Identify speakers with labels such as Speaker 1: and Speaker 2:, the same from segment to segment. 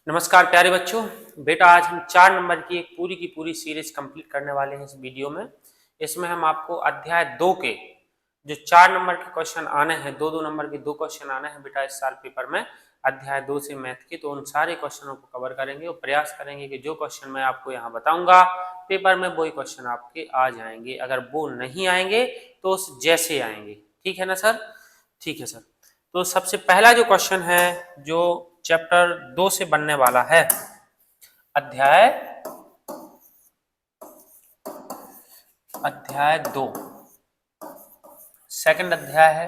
Speaker 1: नमस्कार प्यारे बच्चों। बेटा आज हम 4 नंबर की एक पूरी की पूरी सीरीज कंप्लीट करने वाले हैं इस वीडियो में। इसमें हम आपको अध्याय 2 के जो 4 नंबर के क्वेश्चन आने हैं, 2-2 नंबर के 2 क्वेश्चन आने हैं बेटा इस साल पेपर में अध्याय 2 से मैथ के, तो उन सारे क्वेश्चनों को कवर करेंगे और प्रयास करेंगे कि जो क्वेश्चन मैं आपको यहाँ बताऊंगा पेपर में वही क्वेश्चन आपके आ जाएंगे। अगर वो नहीं आएंगे तो उस जैसे आएंगे। ठीक है ना सर? ठीक है सर। तो सबसे पहला जो क्वेश्चन है जो चैप्टर 2 से बनने वाला है, अध्याय 2 सेकंड अध्याय है।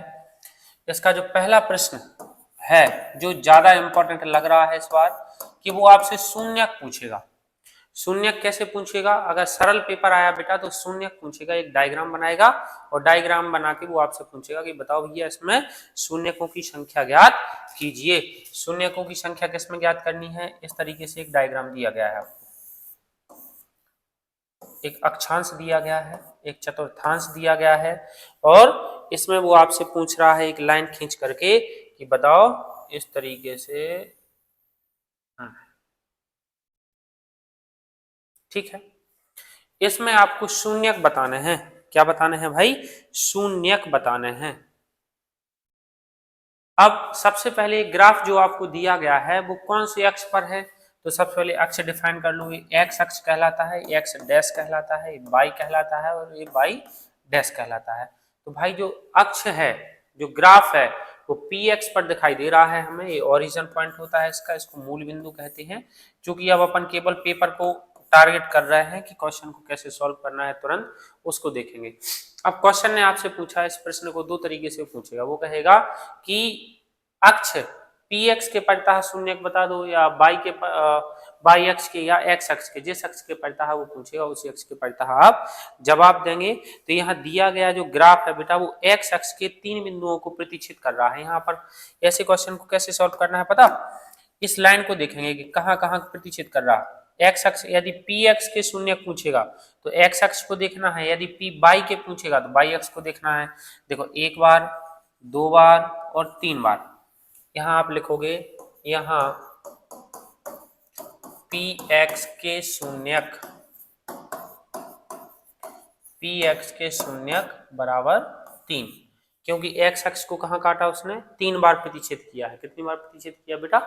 Speaker 1: इसका जो पहला प्रश्न है जो ज्यादा इंपॉर्टेंट लग रहा है इस बार कि वो आपसे शून्यक पूछेगा। शून्यक कैसे पूछेगा? अगर सरल पेपर आया बेटा तो शून्यक पूछेगा, एक डायग्राम बनाएगा और डायग्राम बना के वो आपसे पूछेगा कि बताओ भैया इसमें शून्यकों की संख्या ज्ञात कीजिए। शून्यकों की संख्या किसमें ज्ञात करनी है? इस तरीके से एक डायग्राम दिया गया है आपको, एक अक्षांश दिया गया है, एक चतुर्थांश दिया गया है और इसमें वो आपसे पूछ रहा है एक लाइन खींच करके कि बताओ इस तरीके से। ठीक है, इसमें आपको शून्यक बताने हैं। क्या बताने हैं भाई? शून्यक बताने हैं। अब सबसे पहले ग्राफ जो आपको दिया गया है वो कौन से अक्ष पर है? तो सबसे पहले अक्ष डिफाइन कर लूंगी। एक्स अक्ष कहलाता है, एक्स डैश कहलाता है, वाई कहलाता है और ये वाई डैश कहलाता है। तो भाई जो अक्ष है, जो ग्राफ है वो पी एक्स पर दिखाई दे रहा है हमें। ये ओरिजिन पॉइंट होता है इसका, इसको मूल बिंदु कहते हैं। क्योंकि अब अपन केवल पेपर को टारगेट कर रहे हैं कि क्वेश्चन को कैसे सॉल्व करना है, तुरंत उसको देखेंगे। अब क्वेश्चन ने आपसे पूछा, इस प्रश्न को दो तरीके से पूछेगा। वो कहेगा कि अक्ष पी एक्स के परितः शून्यक बता दो, या बाई अक्ष के या एक्स अक्ष के, जिस अक्ष के परितः वो पूछेगा उसी अक्ष के परितः आप जवाब देंगे। तो यहाँ दिया गया जो ग्राफ है बेटा वो एक्स अक्ष के 3 बिंदुओं को प्रतिच्छेद कर रहा है। यहाँ पर ऐसे क्वेश्चन को कैसे सॉल्व करना है पता? इस लाइन को देखेंगे कि कहाँ कहाँ प्रतिच्छेद कर रहा है। एक्स अक्ष, यदि पी एक्स के शून्यक पूछेगा तो एक्स अक्ष को देखना है, यदि पी बाई के पूछेगा तो बाई अक्ष को देखना है। देखो, एक बार, 2 बार और 3 बार। यहाँ आप लिखोगे, यहाँ पी एक्स के शून्यक, पी एक्स के शून्यक बराबर 3, क्योंकि एक्स अक्ष को कहाँ काटा उसने? 3 बार प्रतिच्छेद किया है। कितनी बार प्रतिच्छेद किया बेटा?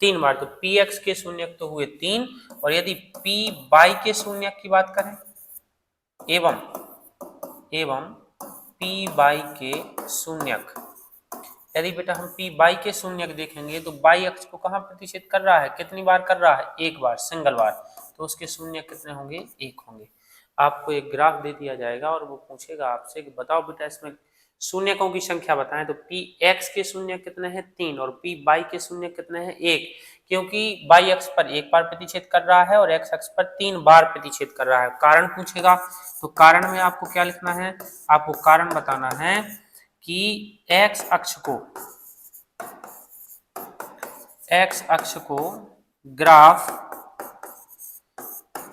Speaker 1: 3 बार। तो पी एक्स के शून्यक तो हुए 3, और यदि पी बाई के शून्यक की बात करें, एवं पी बाई के शून्यक, यदि बेटा हम पी बाई के शून्यक देखेंगे तो बाई अक्ष को कहाँ प्रतिच्छेद कर रहा है? कितनी बार कर रहा है? 1 बार, सिंगल बार। तो उसके शून्यक कितने होंगे? 1 होंगे। आपको एक ग्राफ दे दिया जाएगा और वो पूछेगा आपसे कि बताओ बेटा इसमें शून्यकों की संख्या बताएं। तो पी एक्स के शून्यक कितने हैं? 3, और पी बाई के शून्यक कितने हैं? 1, क्योंकि बाई अक्ष पर 1 बार प्रतिच्छेद कर रहा है और एक्स अक्ष पर 3 बार प्रतिच्छेद कर रहा है। कारण पूछेगा तो कारण में आपको क्या लिखना है? आपको कारण बताना है कि एक्स अक्ष को ग्राफ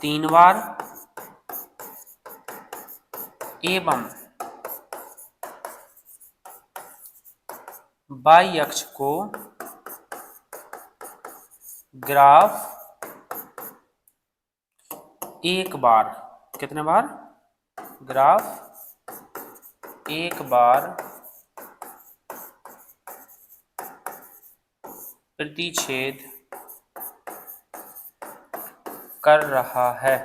Speaker 1: 3 बार एवं बाई अक्ष को ग्राफ 1 बार। कितने बार? ग्राफ 1 बार प्रतिच्छेद कर रहा है।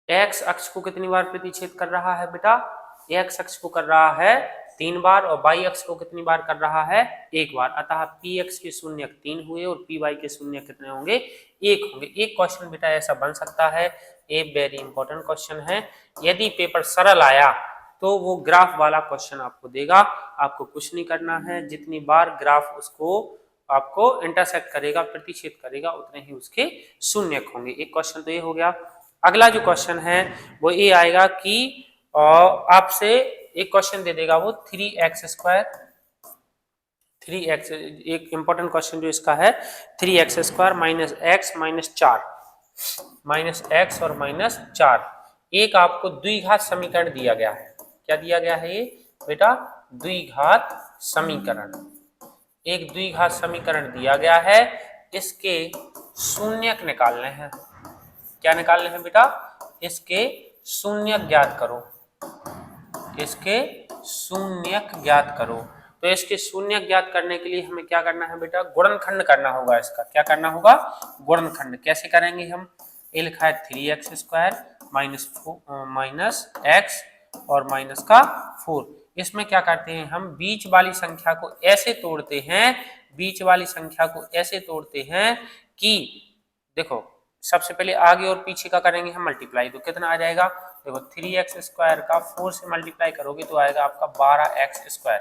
Speaker 1: एक्स अक्ष को कितनी बार प्रतिच्छेद कर रहा है बेटा? एक्स अक्ष को कर रहा है 3 बार और बाई अक्ष को कितनी बार कर रहा है? 1 बार। अतः पी एक्स के शून्यक 3 हुए और पी वाई के शून्यक कितने होंगे? 1 होंगे। एक क्वेश्चन बेटा ऐसा बन सकता है, एक वेरी इंपॉर्टेंट क्वेश्चन है। यदि पेपर सरल आया तो वो ग्राफ वाला क्वेश्चन आपको देगा। आपको कुछ नहीं करना है, जितनी बार ग्राफ उसको आपको इंटरसेक्ट करेगा, प्रतिच्छेद करेगा, उतने ही उसके शून्यक होंगे। एक क्वेश्चन तो ये हो गया। अगला जो क्वेश्चन है वो ये आएगा कि आपसे एक क्वेश्चन दे देगा वो 3x², 3x, एक इंपॉर्टेंट क्वेश्चन जो इसका है 3x² minus x minus 4, minus x और माइनस 4। एक आपको द्विघात समीकरण दिया गया है। क्या दिया गया है ये बेटा? द्विघात समीकरण। एक द्विघात समीकरण दिया गया है इसके शून्यक निकालने हैं। क्या निकालने हैं बेटा? इसके शून्यक ज्ञात करो। इसके शून्यक ज्ञात करो। तो इसके शून्यक ज्ञात करने के लिए हमें क्या करना है बेटा? गुणनखंड करना होगा इसका। क्या करना होगा? गुणनखंड। कैसे करेंगे हम? ये लिखा है 3x² माइनस x और माइनस का 4। इसमें क्या करते हैं हम? बीच वाली संख्या को ऐसे तोड़ते हैं, बीच वाली संख्या को ऐसे तोड़ते हैं कि देखो सबसे पहले आगे और पीछे का करेंगे हम मल्टीप्लाई। तो कितना आ जाएगा? देखो 3x² का 4 से मल्टीप्लाई करोगे तो आएगा आपका 12x²।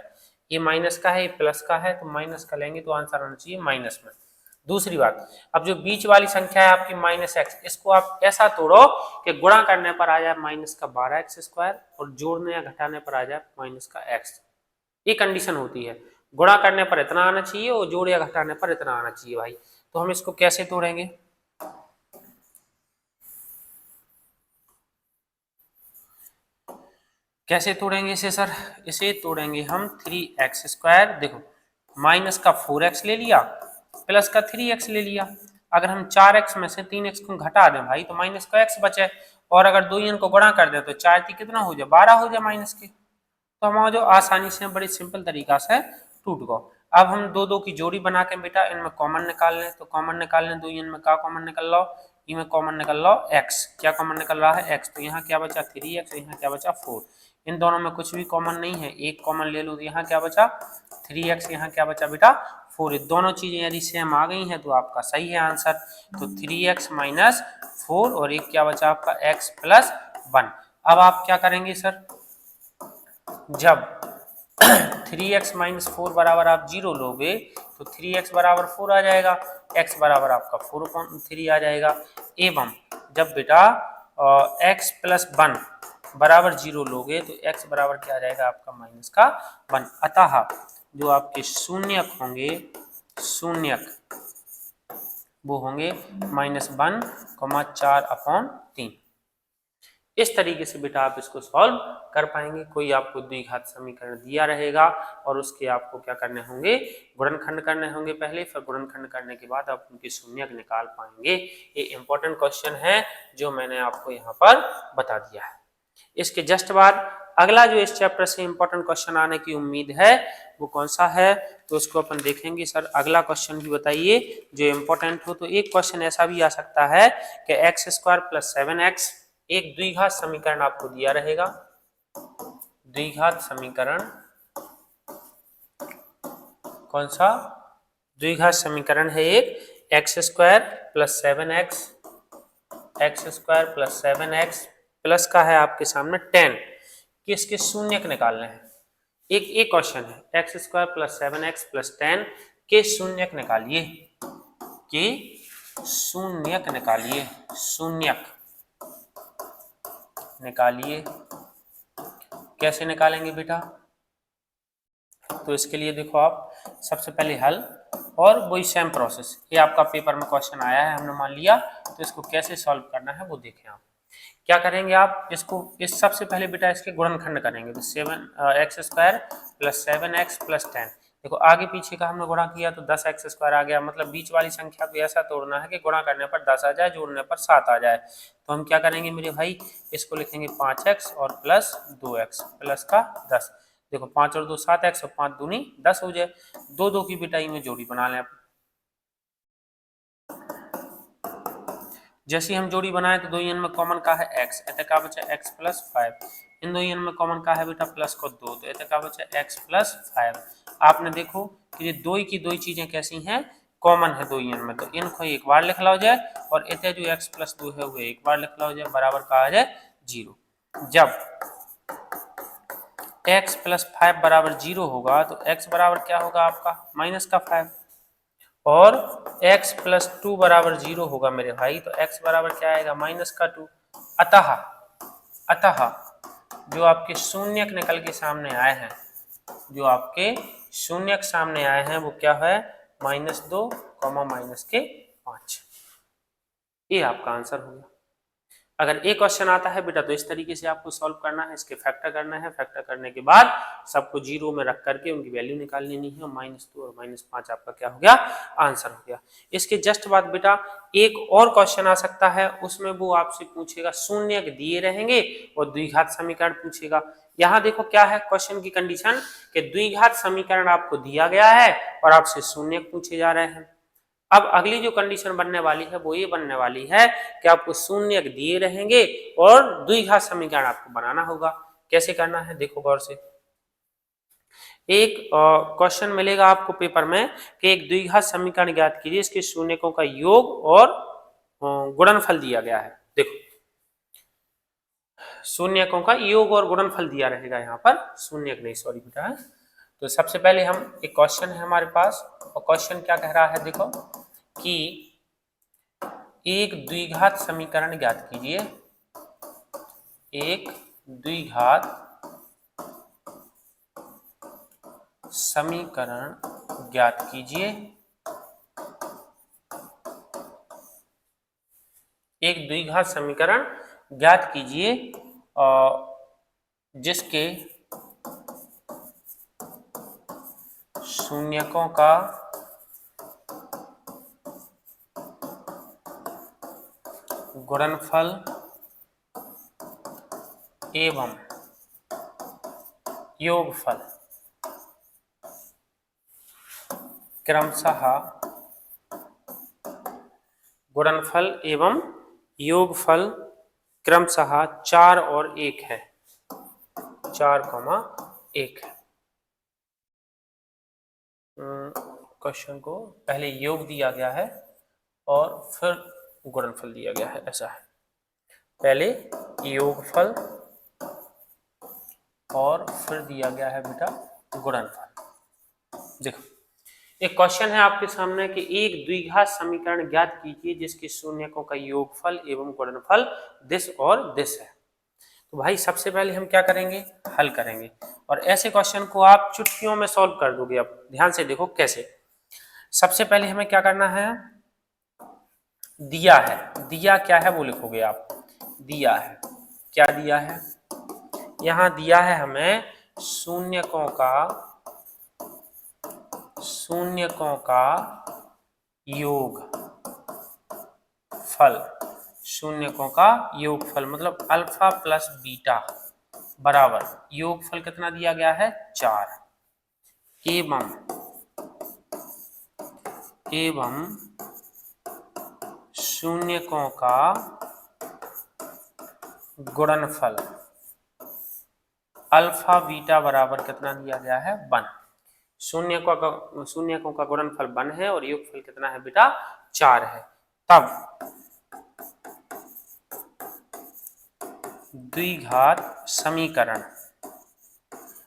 Speaker 1: ये माइनस का है, ये प्लस का है, तो माइनस का लेंगे तो आंसर आना चाहिए माइनस में। दूसरी बात, अब जो बीच वाली संख्या है आपकी -x, इसको आप ऐसा तोड़ो कि गुणा करने पर आ जाए माइनस का 12x² और जोड़ने या घटाने पर आ जाए माइनस का x। ये कंडीशन होती है। गुणा करने पर इतना आना चाहिए और जोड़ या घटाने पर इतना आना चाहिए भाई। तो हम इसको कैसे तोड़ेंगे? कैसे तोड़ेंगे इसे सर? इसे तोड़ेंगे हम 3x²। देखो माइनस का 4x ले लिया, प्लस का 3x ले लिया। अगर हम 4x में से 3x को घटा दें भाई तो माइनस का x बचे, और अगर दो को गुणा कर दें तो 4 की कितना हो जाए? 12 हो जाए माइनस के। तो हम जो आसानी से बड़ी सिंपल तरीका से टूट गो। अब हम दो दो की जोड़ी बना के बेटा इनमें कॉमन निकाल लें। तो कॉमन निकाल लें, दो में का कॉमन निकल लो? इनमें कॉमन निकल लो x। क्या कॉमन निकल रहा है? x। तो यहाँ क्या बचा? 3x, यहाँ क्या बचा? 4। इन दोनों में कुछ भी कॉमन नहीं है, एक कॉमन ले लो तो यहाँ क्या बचा? 3x, यहाँ क्या बचा बेटा? 4। ये दोनों चीजें यदि सेम आ गई हैं तो आपका सही है आंसर। तो 3x माइनस 4 और एक क्या बचा आपका? x plus 1। अब आप क्या करेंगे सर? जब 3x माइनस 4 बराबर आप 0 लोगे तो 3x बराबर 4 आ जाएगा, x बराबर आपका 4/3 आ जाएगा। एवं जब बेटा x प्लस 1 बराबर 0 लोगे तो x बराबर क्या आ जाएगा आपका? माइनस का 1। अतः जो आपके शून्यक होंगे, शून्यक वो होंगे -1,4/3। इस तरीके से बेटा आप इसको सॉल्व कर पाएंगे। कोई आपको द्विघात समीकरण दिया रहेगा और उसके आपको क्या करने होंगे? गुणनखंड करने होंगे पहले, फिर गुणनखंड करने के बाद आप उनके शून्यक निकाल पाएंगे। ये इंपॉर्टेंट क्वेश्चन है जो मैंने आपको यहाँ पर बता दिया है। इसके जस्ट बाद अगला जो इस चैप्टर से इंपॉर्टेंट क्वेश्चन आने की उम्मीद है वो कौन सा है, तो उसको अपन देखेंगे। सर अगला क्वेश्चन भी बताइए जो इंपॉर्टेंट हो। तो एक क्वेश्चन ऐसा भी आ सकता है कि x² + 7x, एक द्विघात समीकरण आपको दिया रहेगा। द्विघात समीकरण कौन सा? द्विघात समीकरण है एक x² + 7x, x² + 7x plus का है आपके सामने 10 कि इसके शून्यक निकालने हैं। एक क्वेश्चन है x² + 7x + 10 के शून्यक निकालिए, के शून्यक निकालिए, शून्यक निकालिए। कैसे निकालेंगे बेटा? तो इसके लिए देखो आप सबसे पहले हल और वही सेम प्रोसेस, ये आपका पेपर में क्वेश्चन आया है हमने मान लिया, तो इसको कैसे सॉल्व करना है वो देखें आप। क्या करेंगे आप? इसको इस सबसे पहले बेटा इसके गुणनखंड करेंगे। तो 7x² + 7x + 10। देखो आगे पीछे का हमने गुणा किया तो 10x² आ गया। मतलब बीच वाली संख्या को ऐसा तोड़ना है कि गुणा करने पर 10 आ जाए, जोड़ने पर 7 आ जाए। तो हम क्या करेंगे मेरे भाई? इसको लिखेंगे 5x और प्लस 2x प्लस का 10। देखो 5 और 2 7x और 5 दूनी 10 हो जाए। दो दो की बेटा में जोड़ी बना लें। जैसे हम जोड़ी बनाए तो दो में कॉमन का है x, इतने का बचा x + 5। इन दो में कॉमन का है बेटा प्लस को 2, तो इतने का बचा x + 5। आपने देखो कि ये दो की दो चीजें कैसी हैं? कॉमन है दो में, तो इनको एक बार लिख लो जाए और इतने जो x + 2 है वो एक बार लिख लो जाए, बराबर का आ जाए 0। जब x + 5 बराबर 0 होगा तो x बराबर क्या होगा आपका? -5। और x + 2 बराबर 0 होगा मेरे भाई, तो x बराबर क्या आएगा? -2। अतः जो आपके शून्यक निकल के सामने आए हैं, जो आपके शून्यक सामने आए हैं वो क्या है? -2, -5। ये आपका आंसर होगा। अगर एक क्वेश्चन आता है बेटा तो इस तरीके से आपको सॉल्व करना है, इसके फैक्टर करना है, फैक्टर करने के बाद सबको जीरो में रख करके उनकी वैल्यू निकाल लेनी है, -2 और -5 आपका क्या हो गया, आंसर हो गया। इसके जस्ट बाद बेटा एक और क्वेश्चन आ सकता है, उसमें वो आपसे पूछेगा शून्य दिए रहेंगे और द्विघात समीकरण पूछेगा। यहाँ देखो क्या है क्वेश्चन की कंडीशन कि द्विघात समीकरण आपको दिया गया है और आपसे शून्य पूछे जा रहे हैं। अब अगली जो कंडीशन बनने वाली है वो ये बनने वाली है कि आपको शून्य दिए रहेंगे और द्विघात समीकरण आपको बनाना होगा। कैसे करना है देखो गौर से। एक क्वेश्चन मिलेगा आपको पेपर में कि एक द्विघात समीकरण ज्ञात कीजिए, इसके शून्यकों का योग और गुणनफल दिया गया है। देखो शून्यकों का योग और गुणनफल दिया रहेगा, यहाँ पर शून्यक नहीं, सॉरी बेटा। तो सबसे पहले हम एक क्वेश्चन है हमारे पास, और क्वेश्चन क्या कह रहा है देखो कि एक द्विघात समीकरण ज्ञात कीजिए, एक द्विघात समीकरण ज्ञात कीजिए, एक द्विघात समीकरण ज्ञात कीजिए जिसके शून्यकों का गुणनफल एवं योगफल क्रमशः गुणनफल एवं योगफल क्रमशः 4 और 1 है, 4,1 है। क्वेश्चन को पहले योग दिया गया है और फिर गुणनफल दिया गया है, ऐसा है। पहले योगफल और फिर दिया गया है बेटा गुणनफल। देखो एक क्वेश्चन है आपके सामने कि एक द्विघात समीकरण ज्ञात कीजिए जिसके शून्यकों का योगफल एवं गुणनफल दिस और दिस है। तो भाई सबसे पहले हम क्या करेंगे, हल करेंगे, और ऐसे क्वेश्चन को आप चुटकियों में सॉल्व कर दोगे। अब ध्यान से देखो कैसे। सबसे पहले हमें क्या करना है, दिया है, दिया क्या है वो लिखोगे आप, दिया है, क्या दिया है, यहां दिया है हमें शून्यकों का योग फल, शून्यकों का योगफल मतलब अल्फा प्लस बीटा बराबर योगफल कितना दिया गया है 4 एवं शून्यकों का गुणनफल अल्फा बीटा बराबर कितना दिया गया है 1। शून्यकों का गुणनफल 1 है और योगफल कितना है बेटा 4 है। तब द्विघात समीकरण,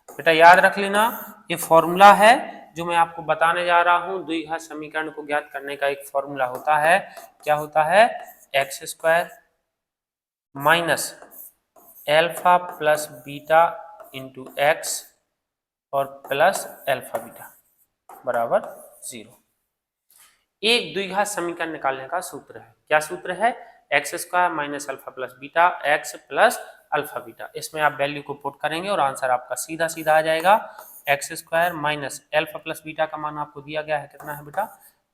Speaker 1: बेटा याद रख लेना ये फॉर्मूला है जो मैं आपको बताने जा रहा हूं। द्विघात समीकरण को ज्ञात करने का एक फॉर्मूला होता है, क्या होता है, x² minus alpha plus beta into x और प्लस एल्फा बीटा बराबर 0। एक द्विघात समीकरण निकालने का सूत्र है, क्या सूत्र है, x² minus alpha plus beta x plus alpha beta. इसमें आप वैल्यू को पुट करेंगे और आंसर आपका सीधा सीधा आ जाएगा। x² minus alpha plus beta का मान आपको दिया गया है कितना है बेटा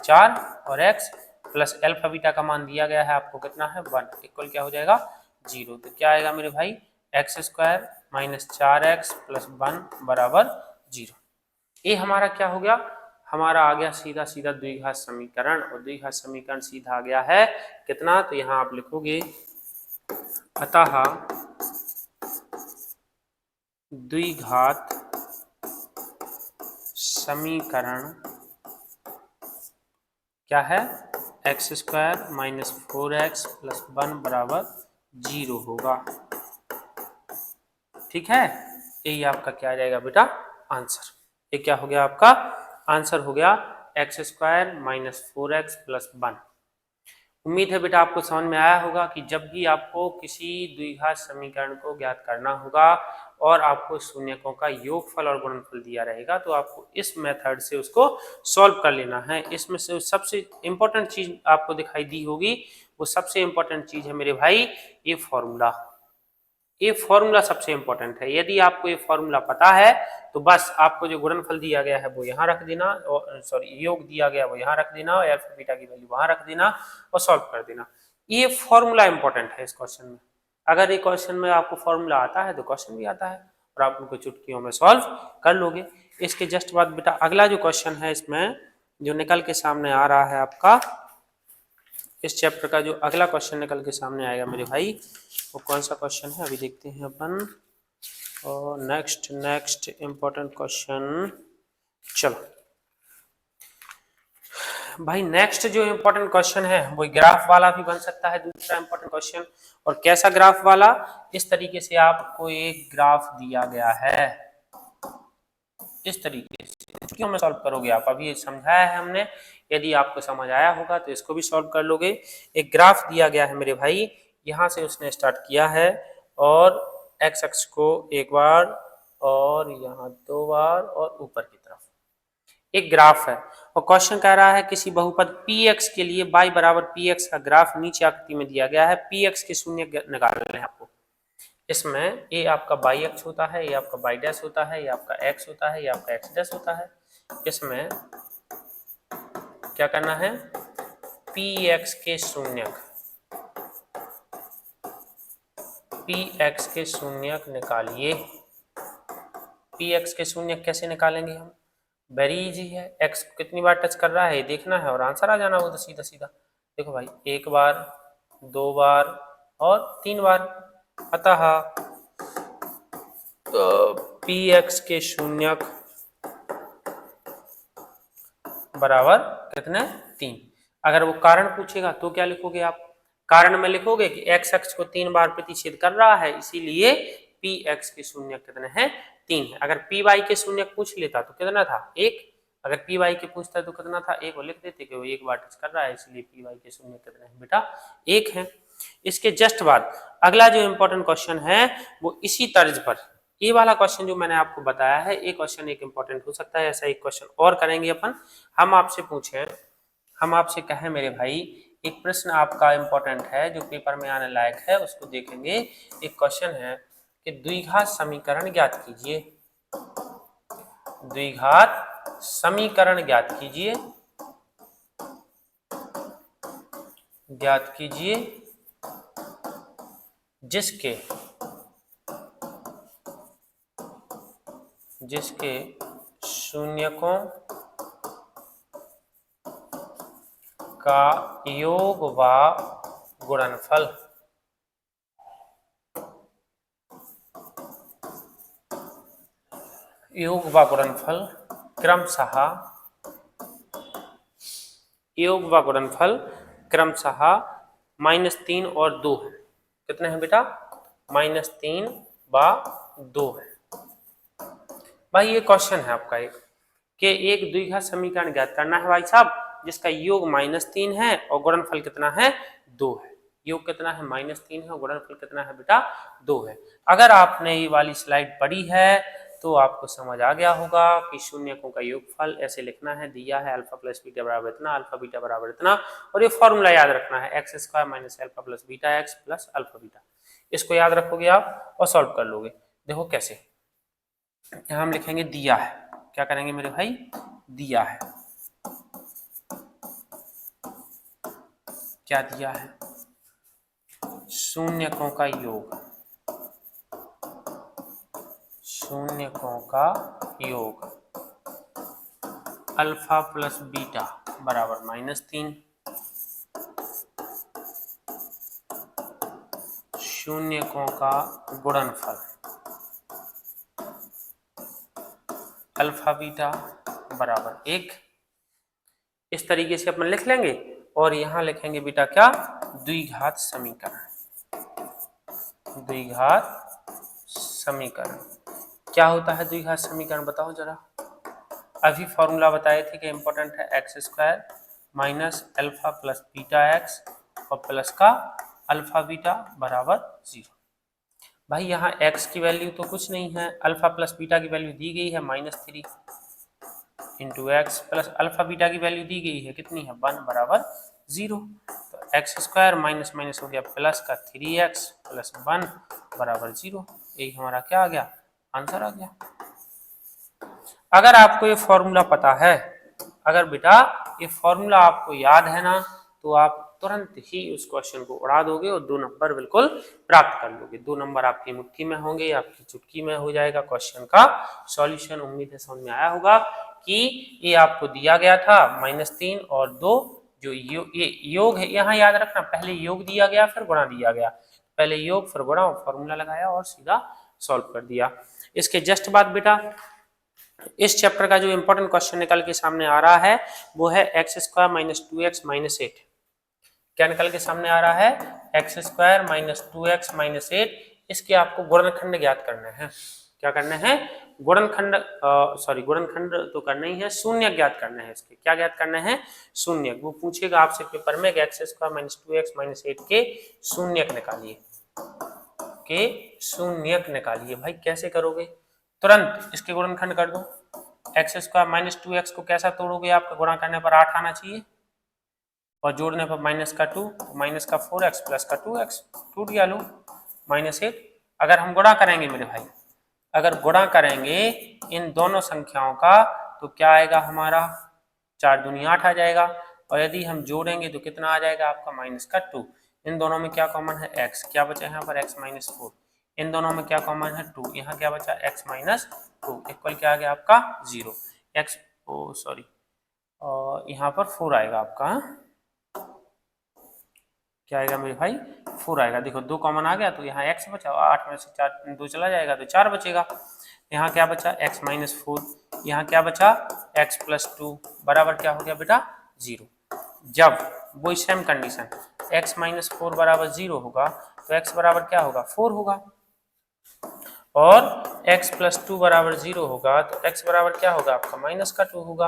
Speaker 1: 4 और x प्लस एल्फा बीटा का मान दिया गया है आपको कितना है 1 इक्वल क्या हो जाएगा 0। तो क्या आएगा मेरे भाई x² माइनस 4x प्लस 1 बराबर 0। ये हमारा क्या हो गया, हमारा आ गया सीधा सीधा द्विघात समीकरण, और द्विघात समीकरण सीधा आ गया है कितना, तो यहां आप लिखोगे अतः द्विघात समीकरण क्या है x² माइनस 4x प्लस 1 बराबर 0 होगा। ठीक है, यही आपका क्या आ जाएगा बेटा आंसर। ये क्या हो गया आपका आंसर हो गया x² माइनस 4x प्लस 1। उम्मीद है बेटा आपको समझ में आया होगा कि जब भी आपको किसी द्विघात समीकरण को ज्ञात करना होगा और आपको शून्यकों का योगफल और गुणनफल दिया रहेगा, तो आपको इस मेथड से उसको सॉल्व कर लेना है। इसमें से सबसे इंपॉर्टेंट चीज आपको दिखाई दी होगी, वो सबसे इंपॉर्टेंट चीज है मेरे भाई ये फॉर्मूला। ये फॉर्मूला सबसे इंपॉर्टेंट है। यदि आपको ये फॉर्मूला पता है तो बस आपको जो गुणनफल दिया गया है वो यहाँ रख देना, और सॉरी योग दिया गया वो यहाँ रख देना, और अल्फा बीटा की वैल्यू वहां रख देना और सॉल्व कर देना। ये फॉर्मूला इंपॉर्टेंट है इस क्वेश्चन में। अगर ये क्वेश्चन में आपको फॉर्मूला आता है तो क्वेश्चन भी आता है और आप उनको चुटकियों में सॉल्व कर लोगे। इसके जस्ट बाद बेटा अगला जो क्वेश्चन है इसमें जो निकल के सामने आ रहा है आपका, इस चैप्टर का जो अगला क्वेश्चन निकल के सामने आएगा मेरे भाई, वो कौन सा क्वेश्चन है अभी देखते हैं अपन। और नेक्स्ट इंपॉर्टेंट क्वेश्चन, चलो भाई नेक्स्ट जो इंपॉर्टेंट क्वेश्चन है वो ग्राफ वाला भी बन सकता है दूसरा इंपॉर्टेंट क्वेश्चन। और कैसा ग्राफ वाला, इस तरीके से आपको एक ग्राफ दिया गया है, इस तरीके से क्यों में सॉल्व करोगे आप, अभी समझाया है हमने, यदि आपको समझ आया होगा तो इसको भी सॉल्व कर लोगे। एक ग्राफ दिया गया है मेरे भाई, यहाँ से उसने स्टार्ट किया है और एक्स अक्ष को एक बार और यहाँ 2 बार और ऊपर की तरफ एक ग्राफ है, और क्वेश्चन कह रहा है किसी बहुपद px के लिए y बराबर px का ग्राफ नीचे आकृति में दिया गया है, px के शून्य निकालने हैं आपको। इसमें ये आपका y अक्ष होता है, ये आपका y डैश होता है, ये आपका x होता है, ये आपका x डैश होता है। इसमें क्या करना है, px के शून्यक, px के शून्यक निकालिए। px के शून्यक कैसे निकालेंगे हम, वेरी इजी है। x को कितनी बार टच कर रहा है देखना है और आंसर आ जाना वो तो सीधा सीधा। देखो भाई 1 बार 2 बार और 3 बार, अतः px के शून्यक बराबर कितने 3। अगर वो कारण पूछेगा तो क्या लिखोगे आप, कारण में लिखोगे कि x अक्ष को 3 बार प्रतिच्छेद कर रहा है इसीलिए px के शून्यक कितने हैं 3 है। अगर py के शून्यक पूछ लेता तो कितना था 1, अगर py के पूछता तो कितना था 1, और लिख देते कि वो 1 बार टच कर रहा है इसलिए py के शून्यक कितने हैं बेटा 1 है। इसके जस्ट बाद अगला जो इंपॉर्टेंट क्वेश्चन है वो इसी तर्ज पर, ये वाला क्वेश्चन जो मैंने आपको बताया है ये क्वेश्चन एक इंपॉर्टेंट हो सकता है। ऐसा एक क्वेश्चन और करेंगे अपन, हम आपसे पूछें, हम आपसे कहें मेरे भाई एक प्रश्न आपका इंपॉर्टेंट है जो पेपर में आने लायक है, उसको देखेंगे। एक क्वेश्चन है कि द्विघात समीकरण ज्ञात कीजिए, द्विघात समीकरण ज्ञात कीजिए, ज्ञात कीजिए जिसके शून्यकों का योग व गुणनफल क्रमशः -3 और 2 है। कितने हैं बेटा -3 व 2 है। भाई ये क्वेश्चन है आपका एक कि एक द्विघात समीकरण ज्ञात करना है भाई साहब जिसका योग -3 है और गुणनफल कितना है 2 है। योग कितना है -3 है और गुणनफल कितना है बेटा 2 है। अगर आपने ये वाली स्लाइड पढ़ी है तो आपको समझ आ गया होगा कि शून्यकों का योगफल ऐसे लिखना है, दिया है अल्फा प्लस बीटा बराबर इतना, अल्फा बीटा बराबर इतना, और ये फॉर्मूला याद रखना है x square minus alpha plus beta x plus alpha beta. इसको याद रखोगे आप और सॉल्व कर लोगे। देखो कैसे, यहाँ हम लिखेंगे दिया है, क्या करेंगे मेरे भाई, दिया है, क्या दिया है, शून्यकों का योग, शून्यकों का योग अल्फा प्लस बीटा बराबर -3, शून्यकों का गुणनफल अल्फा बीटा बराबर 1। इस तरीके से अपन लिख लेंगे और यहां लिखेंगे बेटा क्या, द्विघात समीकरण। द्विघात समीकरण क्या होता है, द्विघात समीकरण बताओ जरा। अभी फॉर्मूला बताए थे कि इंपॉर्टेंट है x square minus alpha plus beta x और प्लस का अल्फा बीटा बराबर 0। भाई यहाँ x की वैल्यू तो कुछ नहीं है, अल्फा प्लस बीटा की वैल्यू दी गई है -3 into x plus alpha beta की वैल्यू दी गई है कितनी है 1 बराबर 0। तो एक्स स्क्वायर माइनस माइनस हो गया प्लस का 3x प्लस 1 बराबर 0। यही हमारा क्या आ गया, आंसर आ गया। अगर आपको ये फॉर्मूला पता है, अगर बेटा ये फॉर्मूला आपको याद है ना, तो आप तुरंत ही उस क्वेश्चन को उड़ा दोगे और 2 नंबर बिल्कुल प्राप्त कर लोगे। 2 नंबर आपकी मुट्ठी में होंगे, आपकी चुटकी में हो जाएगा क्वेश्चन का सॉल्यूशन। उम्मीद है समझ में आया होगा कि ये आपको दिया गया था -3 और 2 जो ये योग है, यहाँ याद रखना पहले योग दिया गया फिर गुणा दिया गया, पहले योग फिर गुणा, फॉर्मूला लगाया और सीधा सॉल्व कर दिया। इसके जस्ट बाद बेटा इस चैप्टर का जो इंपॉर्टेंट क्वेश्चन निकल के सामने आ रहा है वो है x square minus 2x minus 8। क्या निकल के सामने आ रहा है, x square minus 2x minus 8। इसके आपको गुणनखंड ज्ञात करने हैं। क्या करने हैं, गुणनखंड गुणनखंड तो करना ही है, शून्य ज्ञात करने हैं। इसके क्या ज्ञात करने हैं, शून्य। वो पूछेगा आपसे पेपर में x square minus 2x minus 8 के शून्यक निकालिए, के शून्यक निकालिए। भाई कैसे करोगे, तुरंत इसके गुणनखंड कर दो। एक्स स्क्वायर माइनस 2x को कैसा तोड़ोगे, आपका गुणा करने पर 8 आना चाहिए और जोड़ने पर माइनस का 2, माइनस का 4x प्लस का 2x, टूट गया लो -8। अगर हम गुणा करेंगे मेरे भाई, अगर गुणा करेंगे इन दोनों संख्याओं का तो क्या आएगा हमारा, 4 दूनी 8 आ जाएगा। और यदि हम जोड़ेंगे तो कितना आ जाएगा आपका माइनस का 2। इन दोनों में क्या कॉमन है, x, क्या बचा यहाँ पर x माइनस 4। इन दोनों में क्या कॉमन है 2, यहाँ क्या बचा x माइनस 2 इक्वल क्या आ गया आपका 0। x और यहाँ पर 4 आएगा आपका, क्या आएगा मेरे भाई 4 आएगा। देखो 2 कॉमन आ गया तो यहाँ x बचा, 8 में से 4 2 चला जाएगा तो 4 बचेगा। यहाँ क्या बचा x माइनस 4, यहाँ क्या बचा x प्लस 2 बराबर क्या हो गया बेटा 0। जब वही सेम कंडीशन x माइनस 4 बराबर 0 होगा तो x बराबर क्या होगा 4 होगा, और x प्लस 2 बराबर 0 होगा तो x बराबर क्या होगा आपका माइनस का 2 होगा।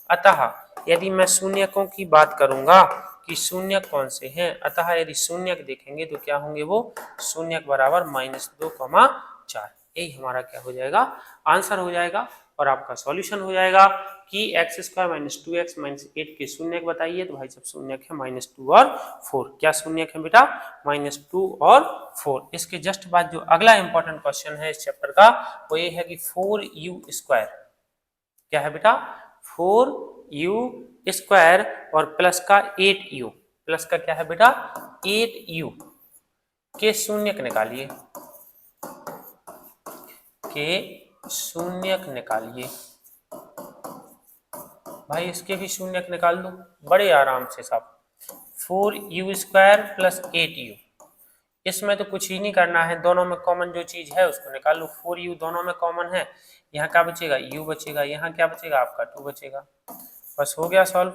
Speaker 1: अतः यदि मैं शून्यकों की बात करूंगा कि शून्यक कौन से हैं, अतः यदि शून्यक देखेंगे तो क्या होंगे वो शून्यक बराबर -2,4। यही हमारा क्या हो जाएगा, आंसर हो जाएगा और आपका सॉल्यूशन हो जाएगा कि x square minus 2x minus 8 के शून्यक बताइए। तो भाई सब शून्यक है -2 और 4। क्या शून्यक है बेटा -2 और 4। इसके जस्ट बाद जो अगला इंपॉर्टेंट क्वेश्चन है इस चैप्टर का वो ये है कि 4u स्क्वायर, क्या है बेटा 4u स्क्वायर और प्लस का 8u, प्लस का क्या है बेटा 8u के शून्यक निकालिए, के शून्यक निकालिए। भाई इसके भी शून्यक निकाल दो बड़े आराम से साहब। 4u स्क्वायर प्लस 8u, इसमें तो कुछ ही नहीं करना है, दोनों में कॉमन जो चीज है उसको निकाल लो। 4u दोनों में कॉमन है, यहाँ क्या बचेगा u बचेगा, यहाँ क्या बचेगा आपका 2 बचेगा, बस हो गया सॉल्व।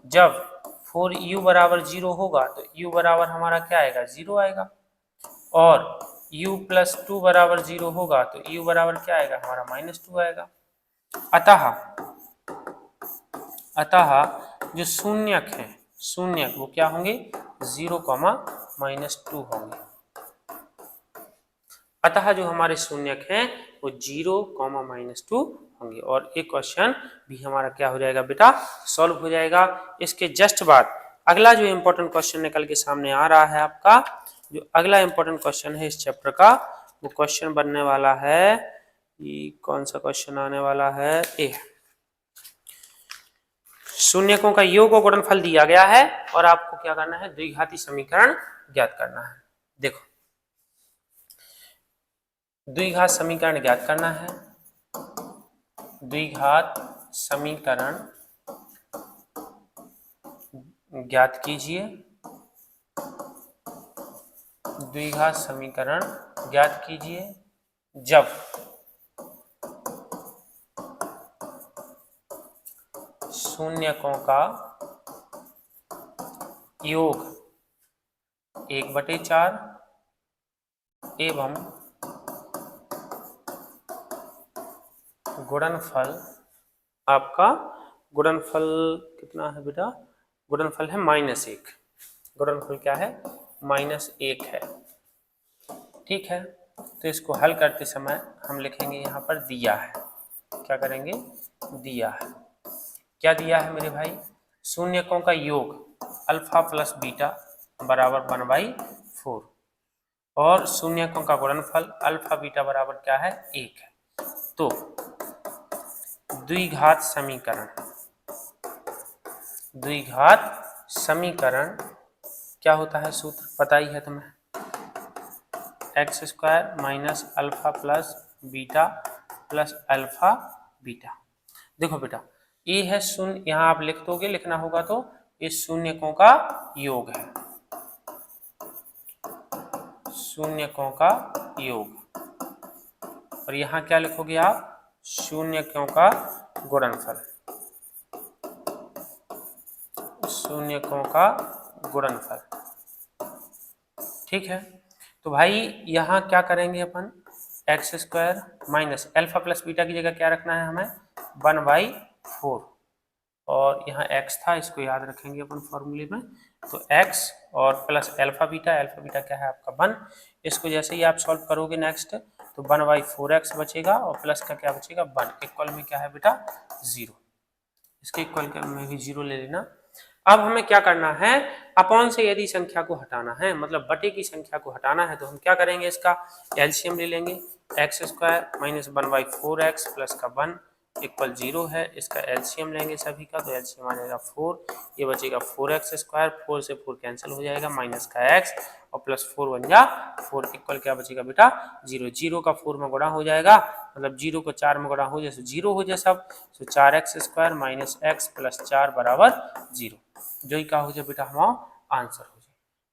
Speaker 1: जब 4u बराबर 0 होगा तो u बराबर हमारा क्या आएगा 0 आएगा, और u प्लस 2 बराबर 0 होगा तो u बराबर क्या आएगा हमारा -2 आएगा। अतः जो शून्यक है, शून्यक वो क्या होंगे 0, -2 होंगे। अतः जो हमारे शून्यक हैं वो 0, -2 होंगे। और एक क्वेश्चन भी हमारा क्या हो जाएगा बेटा सॉल्व हो जाएगा। इसके जस्ट बाद अगला जो इंपॉर्टेंट क्वेश्चन निकल के सामने आ रहा है आपका, जो अगला इंपॉर्टेंट क्वेश्चन है इस चैप्टर का वो क्वेश्चन बनने वाला है, ये कौन सा क्वेश्चन आने वाला है, ए शून्यकों का योग और गुणनफल दिया गया है और आपको क्या करना है द्विघाती समीकरण ज्ञात करना है। देखो द्विघात समीकरण ज्ञात करना है, द्विघात समीकरण ज्ञात कीजिए, द्विघात समीकरण ज्ञात कीजिए जब शून्यकों का योग 1/4 एवं गुणनफल, आपका गुणनफल कितना है बेटा, गुणनफल है -1, गुणनफल क्या है -1 है, ठीक है। तो इसको हल करते समय हम लिखेंगे यहाँ पर दिया है, क्या करेंगे, दिया है। क्या दिया है मेरे भाई, शून्यकों का योग अल्फा प्लस बीटा बराबर 1/4 और शून्यकों का गुणनफल अल्फा बीटा बराबर क्या है, 1 है। तो द्विघात समीकरण, द्विघात समीकरण क्या होता है, सूत्र पता ही है तुम्हें, x square minus alpha plus beta plus alpha beta. देखो बेटा ये है शून्य, यहाँ आप लिख दोगे, लिखना होगा तो ये शून्यकों का योग है, शून्यकों का योग, और यहाँ क्या लिखोगे आप, शून्यकों का गुणनफल, शून्यकों का गुणनफल। ठीक है, तो भाई यहाँ क्या करेंगे अपन, X square minus alpha plus beta की जगह क्या रखना है हमें, 1/4 और यहाँ x था, इसको याद रखेंगे अपन फॉर्मूले में, तो x और plus alpha beta, alpha beta क्या है आपका 1, इसको जैसे ही आप सॉल्व करोगे नेक्स्ट तो 1/4x बचेगा और प्लस का क्या बचेगा 1, इक्वल में क्या है बेटा 0, इसके इक्वल में भी 0 ले लेना। अब हमें क्या करना है, अपॉन से यदि संख्या को हटाना है, मतलब बटे की संख्या को हटाना है, तो हम क्या करेंगे, इसका एलसीएम ले लेंगे, x square minus 1/4x plus का 1 इक्वल 0 है, इसका एलसीएम लेंगे सभी का, तो एलसीएम आ जाएगा 4, ये बचेगा 4x स्क्वायर, 4 से 4 कैंसिल हो जाएगा, माइनस का x और प्लस 4 बन जा 4 इक्वल क्या बचेगा बेटा 0, 0 का 4 में गुणा हो जाएगा, मतलब 0 को 4 में गुणा हो जाए 0 हो जाए सब, तो 4x square minus x plus 4 बराबर 0, जो ही का हो जाए बेटा हमारा आंसर हो जाए।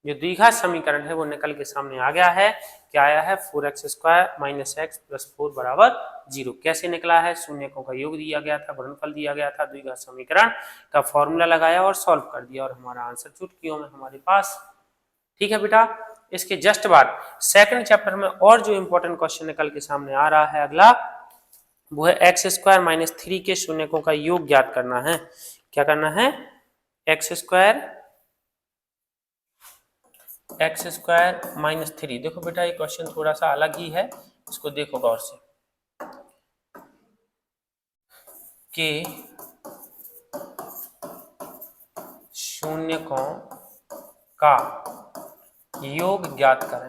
Speaker 1: जो द्विघात समीकरण है वो निकल के सामने आ गया है, क्या आया है 4x square minus x plus 4 बराबर 0। कैसे निकला है, शून्यकों का योग दिया गया था, गुणनफल दिया गया था, द्विघात समीकरण का फॉर्मूला लगाया और सॉल्व कर दिया और हमारा आंसर चुटकियों में हमारे पास। ठीक है बेटा, इसके जस्ट बाद सेकंड चैप्टर में और जो इंपॉर्टेंट क्वेश्चन निकल के सामने आ रहा है अगला, वो है एक्स स्क्वायर माइनस 3 के शून्यकों का योग ज्ञात करना है। क्या करना है, एक्स स्क्वायर माइनस 3। देखो बेटा ये क्वेश्चन थोड़ा सा अलग ही है, इसको देखो गौर से, कि शून्यकों का योग ज्ञात करें।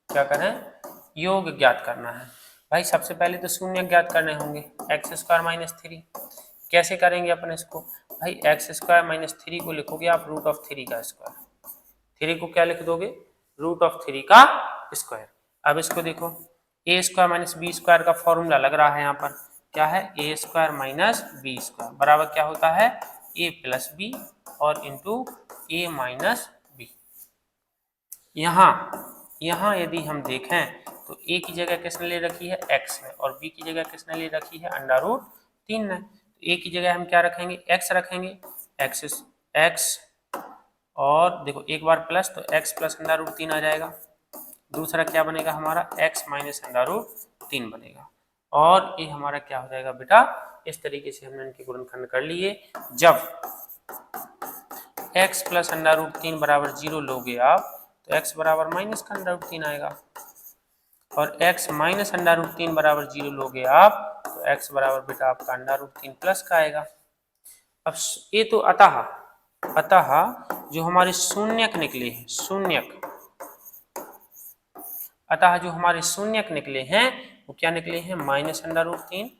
Speaker 1: क्या करें, योग ज्ञात करना है। भाई सबसे पहले तो शून्य ज्ञात करने होंगे, एक्स स्क्वायर माइनस 3। कैसे करेंगे अपन इसको, भाई एक्स स्क्वायर माइनस 3 को लिखोगे आप रूट ऑफ 3 का स्क्वायर, 3 को क्या लिख दोगे, रूट ऑफ 3 का स्क्वायर। अब इसको देखो, ए स्क्वायर माइनस बी स्क्वायर का फॉर्मूला लग रहा है यहाँ पर, क्या है ए स्क्वायर माइनस बी स्क्वायर बराबर क्या होता है ए प्लस बी और इंटू ए माइनस बी। यहाँ यदि हम देखें तो ए की जगह किसने ले रखी है एक्स ने, और बी की जगह किसने ले रखी है √3 ने। तो ए की जगह हम क्या रखेंगे, एक्स रखेंगे, एक्स और देखो एक बार प्लस तो x प्लस √3 आ जाएगा, दूसरा क्या बनेगा हमारा x माइनस √3 बनेगा, और ये हमारा क्या हो जाएगा बेटा, इस तरीके से हमने इनके गुणनखंड कर लिए। जब x प्लस √3 बराबर 0 लोगे आप तो x बराबर माइनस का √3 आएगा, और x माइनस √3 बराबर 0 लोगे आप तो x बराबर बेटा आपका √3 प्लस का आएगा। अब ये तो अतः जो हमारे शून्यक निकले हैं, अतः जो हमारे शून्यक निकले हैं वो क्या निकले हैं, माइनस √3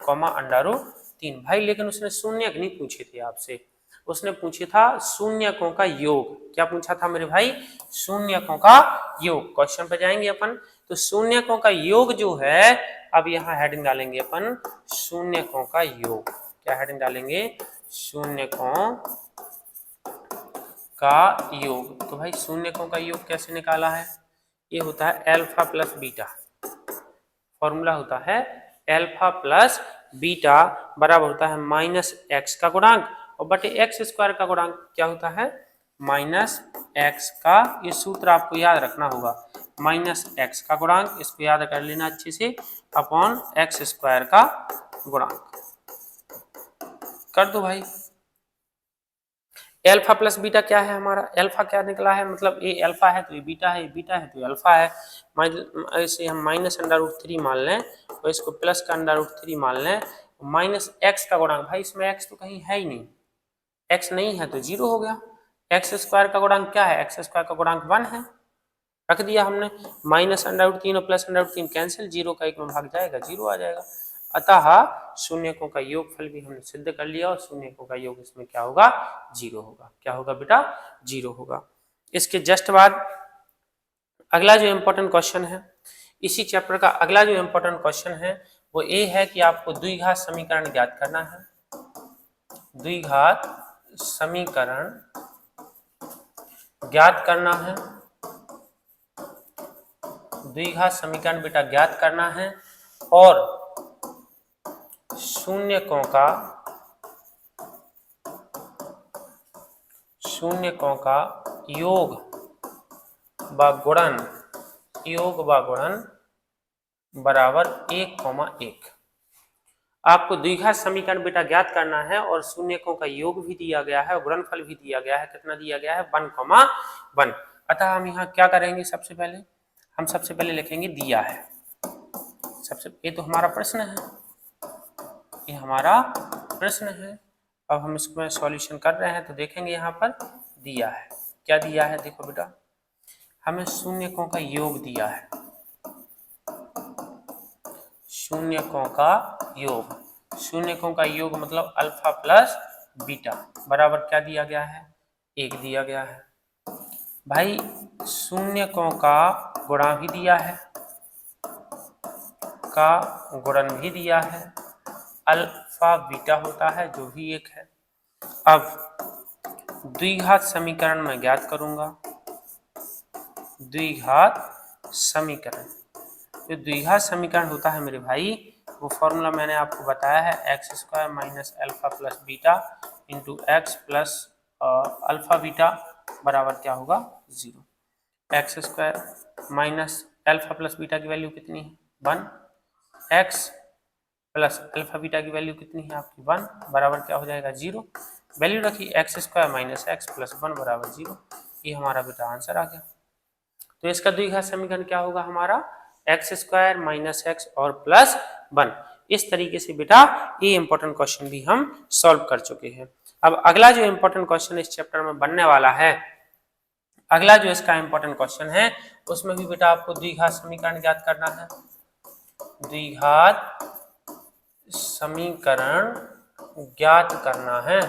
Speaker 1: कॉमा √3। भाई लेकिन उसने शून्यक नहीं पूछे थे आपसे, उसने पूछे था शून्यकों का योग। क्या पूछा था मेरे भाई, शून्यकों का योग। क्वेश्चन पे जाएंगे अपन, तो शून्यकों का योग जो है, अब यहाँ हेडिंग डालेंगे अपन शून्यकों का योग। क्या हेडिंग डालेंगे, शून्यकों का योग। तो भाई शून्यकों का योग कैसे निकाला है, ये होता है अल्फा प्लस बीटा, फॉर्मूला होता है अल्फा प्लस बीटा बराबर होता है माइनस एक्स का गुणांक और बटे एक्स स्क्वायर का गुणांक क्या होता है माइनस एक्स का, ये सूत्र आपको याद रखना होगा, माइनस एक्स का गुणांक, इसको याद कर लेना अच्छे से, अपॉन एक्स स्क्वायर का गुणांक। कर दो भाई, अल्फा प्लस बीटा क्या है हमारा, अल्फा क्या निकला है, मतलब ये अल्फा है तो ये बीटा है, बीटा है तो ये अल्फा है। ऐसे हम माइनस अंडर रूट 3 मान लें और इसको प्लस का अंडर रूट 3 मान लें, माइनस एक्स का गुणांक, भाई इसमें एक्स तो कहीं है ही नहीं, एक्स नहीं है तो जीरो हो गया। एक्स स्क्वायर का गुणांक क्या है, एक्स स्क्वायर का गुणांक 1 है, रख दिया हमने, माइनस अंडर रूट 3 और plus under root 3 cancel, zero का एक में भाग जाएगा, जीरो आ जाएगा। अतः शून्यकों का योगफल भी हमने सिद्ध कर लिया और शून्यकों का योग इसमें क्या होगा, जीरो होगा। क्या होगा बेटा, जीरो होगा। इसके जस्ट बाद अगला जो इंपॉर्टेंट क्वेश्चन है, इसी चैप्टर का अगला जो इंपॉर्टेंट क्वेश्चन है वो ये है कि आपको द्विघात समीकरण ज्ञात करना है। द्विघात समीकरण ज्ञात करना है, द्विघात समीकरण बेटा ज्ञात करना है और शून्यकों का योग व गुणन बराबर 1,1। आपको द्विघात समीकरण बेटा ज्ञात करना है और शून्यकों का योग भी दिया गया है और गुणनफल भी दिया गया है। कितना दिया गया है, 1,1। अतः हम यहाँ क्या करेंगे, सबसे पहले लिखेंगे दिया है। ये तो हमारा प्रश्न है, ये हमारा प्रश्न है। अब हम इसमें सॉल्यूशन कर रहे हैं तो देखेंगे यहाँ पर दिया है, क्या दिया है, देखो बेटा हमें शून्यकों का योग दिया है, शून्यकों का योग मतलब अल्फा प्लस बीटा बराबर क्या दिया गया है, 1 दिया गया है। भाई शून्यकों का गुणा भी दिया है, का गुणन भी दिया है, अल्फा बीटा होता है जो भी 1 है। अब द्विघात समीकरण में ज्ञात करूंगा, द्विघात समीकरण, जो द्विघात समीकरण होता है मेरे भाई वो फॉर्मूला मैंने आपको बताया है, x square minus alpha plus beta into x plus alpha beta बराबर क्या होगा, 0। X square minus alpha plus beta की वैल्यू कितनी है, 1, एक्स प्लस अल्फा बीटा की वैल्यू कितनी है आपकी 1 बराबर क्या हो जाएगा, 0। वैल्यू रखी x square minus x plus 1 बराबर 0। ये हमारा बेटा आंसर आ गया। तो इसका द्विघात समीकरण क्या होगा हमारा, एक्स स्क्वायर माइनस एक्स और प्लस 1। इस तरीके से बेटा ये इंपॉर्टेंट क्वेश्चन भी हम सॉल्व कर चुके हैं। अब अगला जो इंपॉर्टेंट क्वेश्चन इस चैप्टर में बनने वाला है, अगला जो इसका इंपॉर्टेंट क्वेश्चन है उसमें भी बेटा आपको द्विघात समीकरण ज्ञात करना है। द्विघात समीकरण ज्ञात करना है,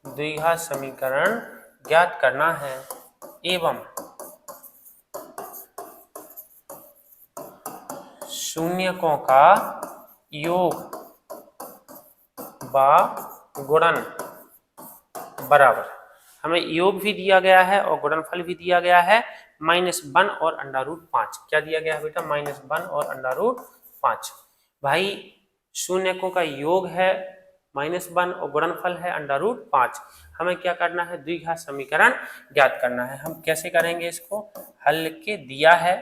Speaker 1: द्विघात समीकरण ज्ञात करना है एवं शून्यकों का योग व गुणन बराबर, हमें योग भी दिया गया है और गुणनफल भी दिया गया है, -1 और अंडर रूट 5। क्या दिया गया है बेटा, -1 और अंडर रूट 5। भाई शून्यकों का योग है -1 और गुणनफल है अंडर रूट 5। हमें क्या करना है, द्विघात समीकरण ज्ञात करना है। हम कैसे करेंगे इसको, हल लिख के दिया है,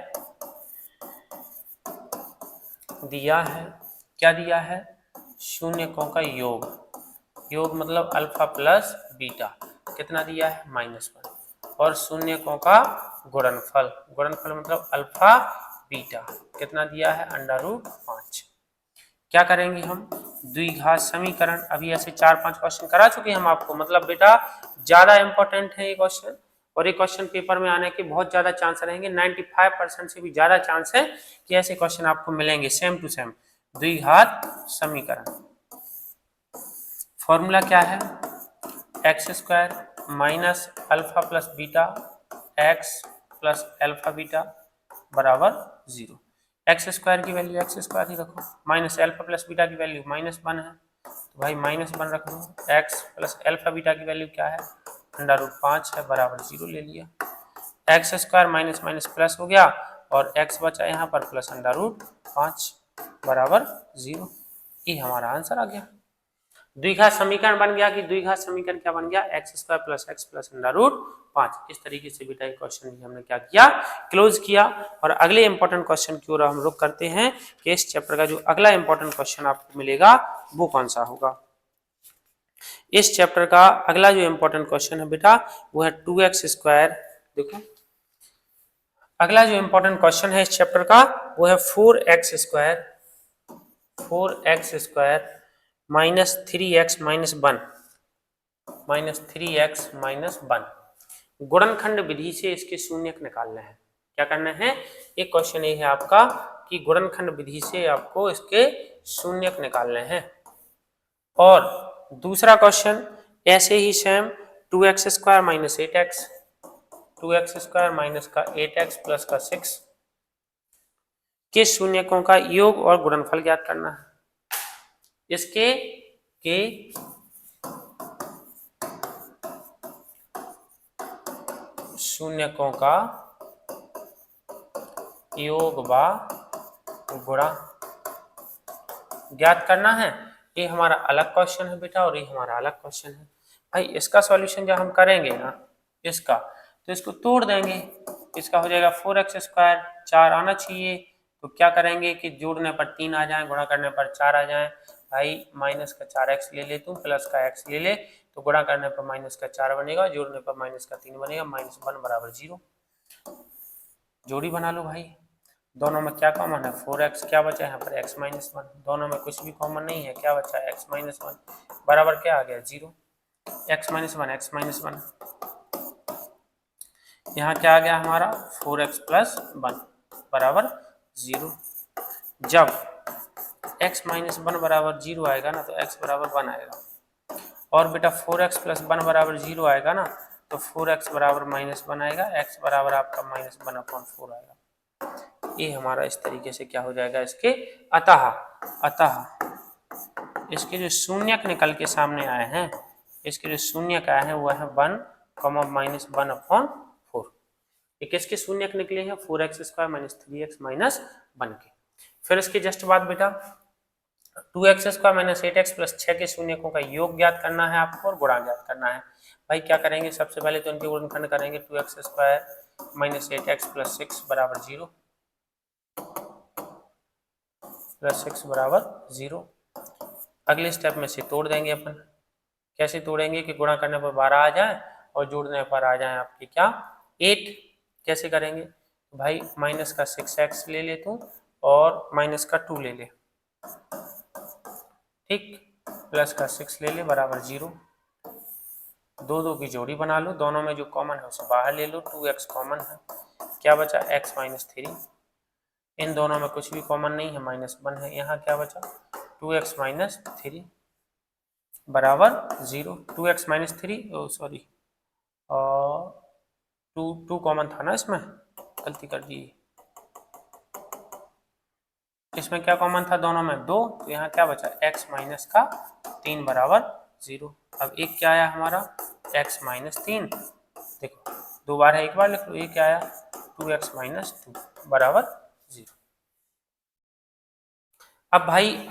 Speaker 1: क्या दिया है, शून्यकों का योग मतलब अल्फा प्लस बीटा कितना दिया है, -1 और शून्यकों का गुणनफल मतलब अल्फा बीटा कितना दिया है, अंडर रूट 5। क्या करेंगे हम, द्विघात समीकरण, अभी ऐसे 4-5 क्वेश्चन करा चुके हैं हम आपको, मतलब बेटा ज्यादा इंपॉर्टेंट है ये क्वेश्चन और ये क्वेश्चन पेपर में आने के बहुत ज्यादा चांस रहेंगे। 95% से भी ज्यादा चांस है कि ऐसे क्वेश्चन आपको मिलेंगे सेम टू सेम। द्विघात समीकरण फॉर्मूला क्या है, x square minus alpha plus beta x plus alpha beta बराबर 0। एक्स स्क्वायर की वैल्यू एक्स स्क्वायर ही रखो, माइनस अल्फा प्लस बीटा की वैल्यू -1 है तो भाई -1 रख दो। एक्स प्लस अल्फा बीटा की वैल्यू क्या है, अंडर रूट 5 है बराबर 0 ले लिया। X square minus minus plus हो गया और एक्स बचा यहाँ पर प्लस अंडर रूट 5 बराबर 0। ये हमारा आंसर आ गया। द्विघात समीकरण बन गया कि द्विघात समीकरण क्या बन गया, X square plus X plus under root 5। इस तरीके से बेटा क्वेश्चन भी हमने क्या किया, क्लोज किया। और अगले इंपॉर्टेंट क्वेश्चन की ओर हम रुक करते हैं कि इस चैप्टर का जो अगला इंपॉर्टेंट क्वेश्चन आपको मिलेगा वो कौन सा होगा। इस चैप्टर का अगला जो इंपॉर्टेंट क्वेश्चन है बेटा वो है 2x²। देखो अगला जो इंपॉर्टेंट क्वेश्चन है इस चैप्टर का वो है 4x² माइनस 3x माइनस 1 गुणनखंड विधि से इसके शून्यक निकालने हैं। क्या करना है, एक क्वेश्चन ये है आपका कि गुणनखंड विधि से आपको इसके शून्यक निकालने हैं। और दूसरा क्वेश्चन ऐसे ही same 2x² minus 8x 2x² minus का 8x प्लस का 6 के शून्यकों का योग और गुणनफल ज्ञात करना है। इसके के शून्यकों का योग व गुणा ज्ञात करना है। ये हमारा अलग क्वेश्चन है बेटा और ये हमारा अलग क्वेश्चन है। भाई इसका सॉल्यूशन जब हम करेंगे ना इसका, तो इसको तोड़ देंगे। इसका हो जाएगा 4x², 4 आना चाहिए, तो क्या करेंगे कि जोड़ने पर 3 आ जाए, गुणा करने पर 4 आ जाए। भाई माइनस का 4x ले ले तू, प्लस का x ले ले, तो गुणा करने पर माइनस का 4 बनेगा, जोड़ने पर माइनस का 3 बनेगा, -1 बराबर 0। जोड़ी बना लो भाई। दोनों में क्या कॉमन है, 4x, क्या बचा यहाँ पर x माइनस 1, दोनों में कुछ भी कॉमन नहीं है, क्या बचा x माइनस 1 बराबर क्या आ गया 0। x माइनस 1 यहाँ क्या आ गया हमारा 4x प्लस 1 बराबर 0। जब x माइनस 1 बराबर 0 आएगा ना तो x बराबर 1 आएगा, और बेटा 4x प्लस 1 बराबर 0 आएगा ना तो 4x बराबर -1 आएगा, x बराबर आपका -1/4 आएगा। ये हमारा इस तरीके से क्या हो जाएगा इसके अतः इसके जो शून्यक निकल के सामने आए हैं, इसके जो शून्यक आए हैं वो है 1, -1/4। ये किसके शून्यक निकले हैं, 4x² माइनस 3x माइनस 1 के। फिर इसके जस्ट बाद बेटा 2x² माइनस 8x प्लस 6 के शून्यकों का योग ज्ञात करना है आपको और गुणा ज्ञात करना है। भाई क्या करेंगे, सबसे पहले तो इनके गुणनखंड करेंगे। 2x² माइनस 8x प्लस 6 बराबर 0 प्लस 6 बराबर 0। अगले स्टेप में से तोड़ देंगे अपन। कैसे तोड़ेंगे कि गुणा करने पर 12 आ जाए और जोड़ने पर आ जाए आपके क्या 8। कैसे करेंगे भाई, माइनस का 6x ले ले तू और माइनस का 2 ले ले, ठीक, प्लस का 6 ले ले बराबर 0। दो की जोड़ी बना लो, दोनों में जो कॉमन है उसे बाहर ले लो। 2x कॉमन है, क्या बचा x माइनस 3। इन दोनों में कुछ भी कॉमन नहीं है, -1 है। यहाँ क्या बचा 2x माइनस 3 बराबर 0। 2x माइनस 3 सॉरी और 2 कॉमन था ना, इसमें गलती कर दी। इसमें क्या कॉमन था, दोनों में 2, तो यहाँ क्या बचा x माइनस का 3 बराबर 0। अब एक क्या आया हमारा x माइनस 3, देखो 2 बार है, एक बार लिख लो। ये क्या आया 2x माइनस 2 बराबर 0। अब भाई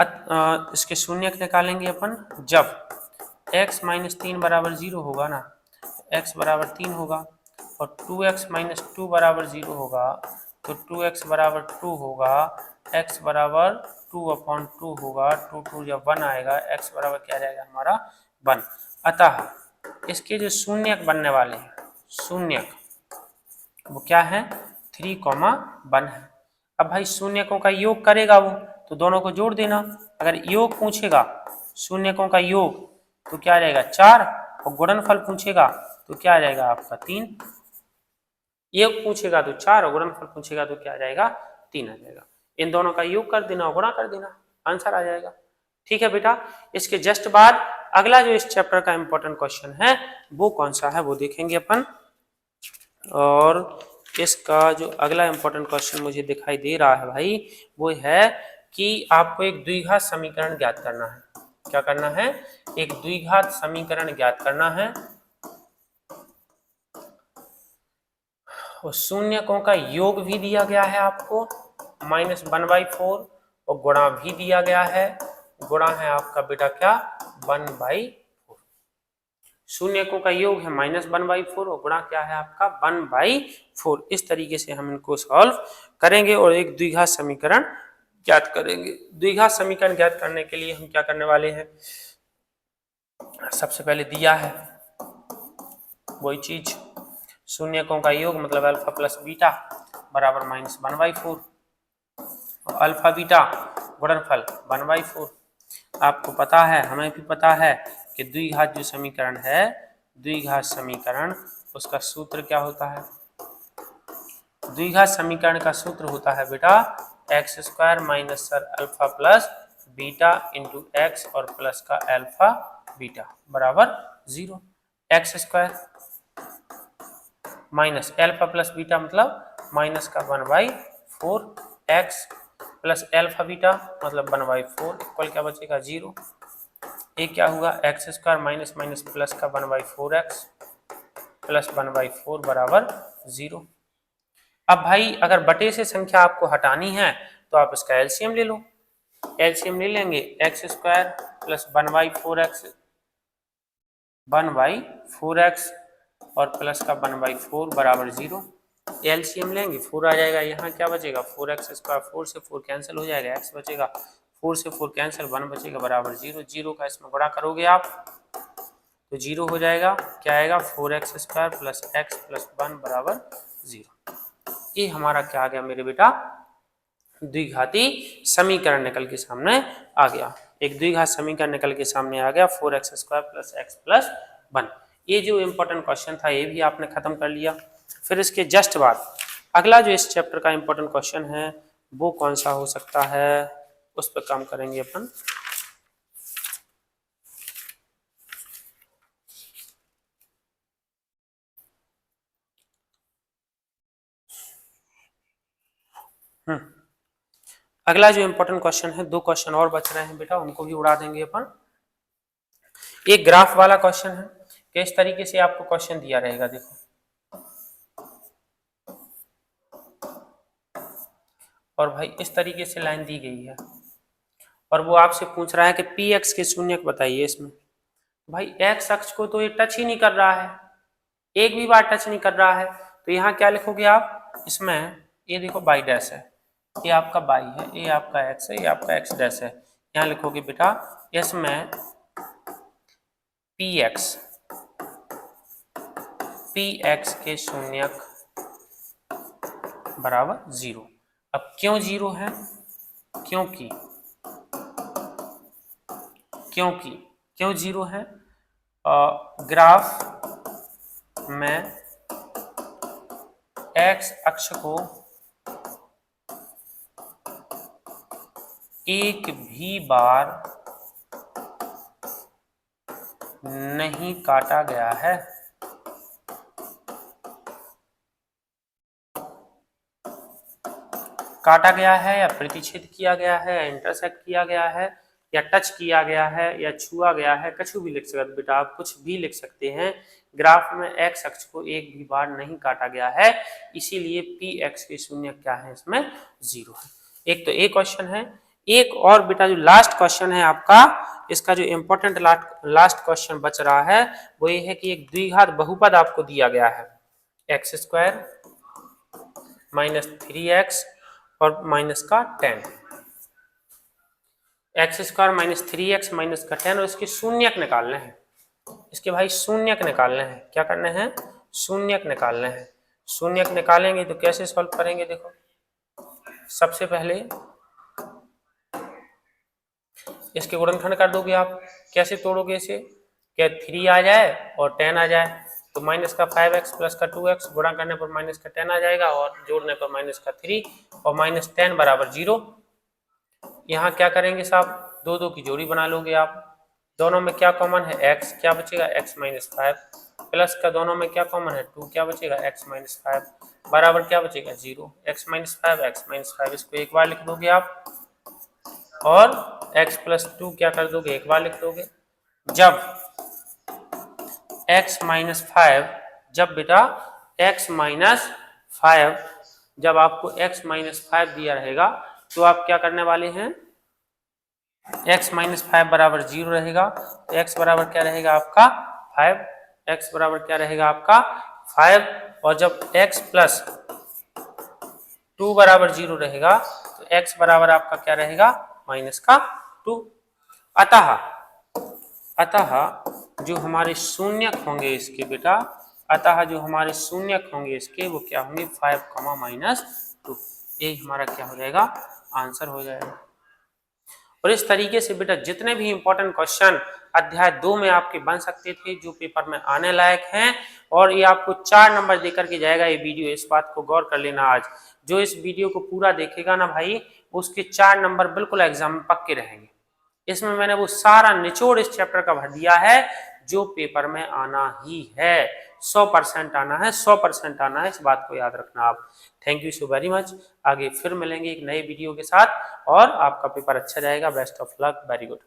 Speaker 1: इसके शून्यक निकालेंगे अपन। जब x माइनस 3 बराबर 0 होगा ना, x बराबर 3 होगा, और 2x माइनस 2 बराबर 0 होगा तो 2x बराबर 2 होगा, x बराबर 2/2 होगा, 2 जब 1 आएगा, x बराबर क्या जाएगा हमारा 1। अतः इसके जो शून्यक बनने वाले हैं, शून्यक वो क्या है 3,1 है। अब भाई शून्यकों का योग करेगा वो, तो दोनों को जोड़ देना। अगर योग पूछेगा शून्यकों का योग तो क्या आ जाएगा 4, और गुणनफल पूछेगा तो क्या आ जाएगा आपका 3। योग पूछेगा तो 4 और गुणनफल पूछेगा तो क्या आ जाएगा 3 आ जाएगा। इन दोनों का योग कर देना और गुणा कर देना, आंसर आ जाएगा। ठीक है बेटा, इसके जस्ट बाद अगला जो इस चैप्टर का इंपॉर्टेंट क्वेश्चन है वो कौन सा है वो देखेंगे अपन। और इसका जो अगला इंपॉर्टेंट क्वेश्चन मुझे दिखाई दे रहा है भाई वो है कि आपको एक द्विघात समीकरण ज्ञात करना है। क्या करना है, एक द्विघात समीकरण ज्ञात करना है, और शून्यकों का योग भी दिया गया है आपको -1/4, और गुणा भी दिया गया है। गुणा है आपका बेटा क्या 1/4। शून्यकों का योग है -1/4 और गुणा क्या है आपका 1/4। इस तरीके से हम इनको सॉल्व करेंगे और एक द्विघात समीकरण ज्ञात करेंगे। द्विघात समीकरण ज्ञात करने के लिए हम क्या करने वाले हैं, सबसे पहले दिया है वही चीज, शून्यकों का योग मतलब अल्फा प्लस बीटा बराबर -1/4, और अल्फा बीटा गुणनफल 1/4। आपको पता है, हमें भी पता है कि द्विघात जो समीकरण है, द्विघात समीकरण उसका सूत्र क्या होता है? द्विघात समीकरण का सूत्र होता है बेटा x² minus sir alpha plus beta into x और प्लस का अल्फा बीटा बराबर 0। x² minus alpha plus beta मतलब माइनस का 1/4, x प्लस अल्फा बीटा मतलब 1/4 इक्वल क्या बचेगा 0। ये क्या हुआ x² माइनस माइनस प्लस का 1/4x प्लस 1/4 बराबर 0। अब भाई अगर बटे से संख्या आपको हटानी है तो आप इसका एलसीएम ले लो। एलसीएम ले लेंगे x² प्लस 1/4x और प्लस का 1/4 बराबर 0। एलसीएम लेंगे 4 आ जाएगा, यहाँ क्या बचेगा 4x², 4 से 4 कैंसिल हो जाएगा, x बचेगा 4 से 4 कैंसिल 1 बचेगा बराबर 0। 0 का इसमें गुणा करोगे आप तो 0 हो जाएगा, क्या आएगा 4x² प्लस x प्लस 1 बराबर 0। ये हमारा क्या आ गया मेरे बेटा द्विघाती समीकरण निकल के सामने आ गया। एक द्विघात समीकरण निकल के सामने आ गया 4x² प्लस x प्लस 1। ये जो इम्पोर्टेंट क्वेश्चन था ये भी आपने खत्म कर लिया। फिर इसके जस्ट बाद अगला जो इस चैप्टर का इम्पोर्टेंट क्वेश्चन है वो कौन सा हो सकता है, उस पर काम करेंगे अपन। अगला जो इम्पोर्टेंट क्वेश्चन है, 2 क्वेश्चन और बच रहे हैं बेटा, उनको भी उड़ा देंगे अपन। एक ग्राफ वाला क्वेश्चन है कि इस तरीके से आपको क्वेश्चन दिया रहेगा, देखो और भाई इस तरीके से लाइन दी गई है और वो आपसे पूछ रहा है कि पी एक्स के शून्यक बताइए इसमें। भाई एक्स अक्ष को तो ये टच ही नहीं कर रहा है, एक भी बार टच नहीं कर रहा है, तो यहाँ क्या लिखोगे आप इसमें, ये देखो बाई डैश है, ये आपका बाई है, ये आपका एक्स है, ये आपका एक्स डैश है। यहाँ लिखोगे बेटा इसमें पी एक्स के शून्यक बराबर 0। अब क्यों 0 है? क्योंकि क्यों 0 है? ग्राफ में एक्स अक्ष को एक भी बार नहीं काटा गया है। काटा गया है या प्रतिच्छेद किया गया है या इंटरसेक्ट किया गया है या टच किया गया है या छुआ गया है, कुछ भी लिख सकते बेटा, आप कुछ भी लिख सकते हैं। ग्राफ में एक्स अक्ष को एक भी बार नहीं काटा गया है, इसीलिए पी एक्स के शून्य क्या है इसमें 0 है। एक तो एक क्वेश्चन है। एक और बेटा जो लास्ट क्वेश्चन है आपका, इसका जो इंपॉर्टेंट लास्ट क्वेश्चन बच रहा है वो ये है कि एक द्विघात बहुपद आपको दिया गया है x² माइनस 3x और माइनस का 10, x² माइनस 3x माइनस का 10 और इसके शून्यक निकालने हैं। इसके भाई शून्यक निकालने हैं, क्या करने हैं? शून्यक निकालने हैं। शून्यक निकालेंगे तो कैसे सॉल्व करेंगे, देखो सबसे पहले इसके गुणनखंड कर दोगे आप। कैसे तोड़ोगे इसे? क्या 3 आ जाए और 10 आ जाए तो माइनस का 5x प्लस का 2x, गुणा करने पर माइनस का 10 आ जाएगा और जोड़ने पर माइनस का 3 और माइनस 10 बराबर 0। यहाँ क्या करेंगे साहब, 2 की जोड़ी बना लोगे आप। दोनों में क्या कॉमन है? x, क्या बचेगा x माइनस 5, प्लस का दोनों में क्या कॉमन है 2, क्या बचेगा x माइनस 5 बराबर क्या बचेगा 0। x माइनस 5 इसको एक बार लिख दोगे आप और x प्लस 2 क्या कर दोगे, एक बार लिख दोगे। जब x माइनस 5, जब बेटा x माइनस 5, जब आपको x माइनस 5 दिया रहेगा तो आप क्या करने वाले हैं, x माइनस 5 बराबर 0 रहेगा तो x बराबर क्या रहेगा आपका 5, x बराबर क्या रहेगा आपका 5, और जब x प्लस 2 बराबर 0 रहेगा तो x बराबर आपका क्या रहेगा माइनस का 2। अतः जो हमारे शून्यक होंगे इसके बेटा, अतः जो हमारे शून्यक होंगे इसके वो क्या होंगे 5, -2। यही हमारा क्या हो जाएगा, आंसर हो जाएगा। और इस तरीके से बेटा जितने भी इंपॉर्टेंट क्वेश्चन अध्याय 2 में आपके बन सकते थे जो पेपर में आने लायक हैं, और ये आपको 4 नंबर देकर के जाएगा ये वीडियो, इस बात को गौर कर लेना। आज जो इस वीडियो को पूरा देखेगा ना भाई, उसके 4 नंबर बिल्कुल एग्जाम में पक्के रहेंगे। इसमें मैंने वो सारा निचोड़ इस चैप्टर का भर दिया है जो पेपर में आना ही है, 100% आना है, 100% आना है, इस बात को याद रखना आप। Thank you so very much. आगे फिर मिलेंगे एक नए वीडियो के साथ और आपका पेपर अच्छा जाएगा। Best of luck, very good.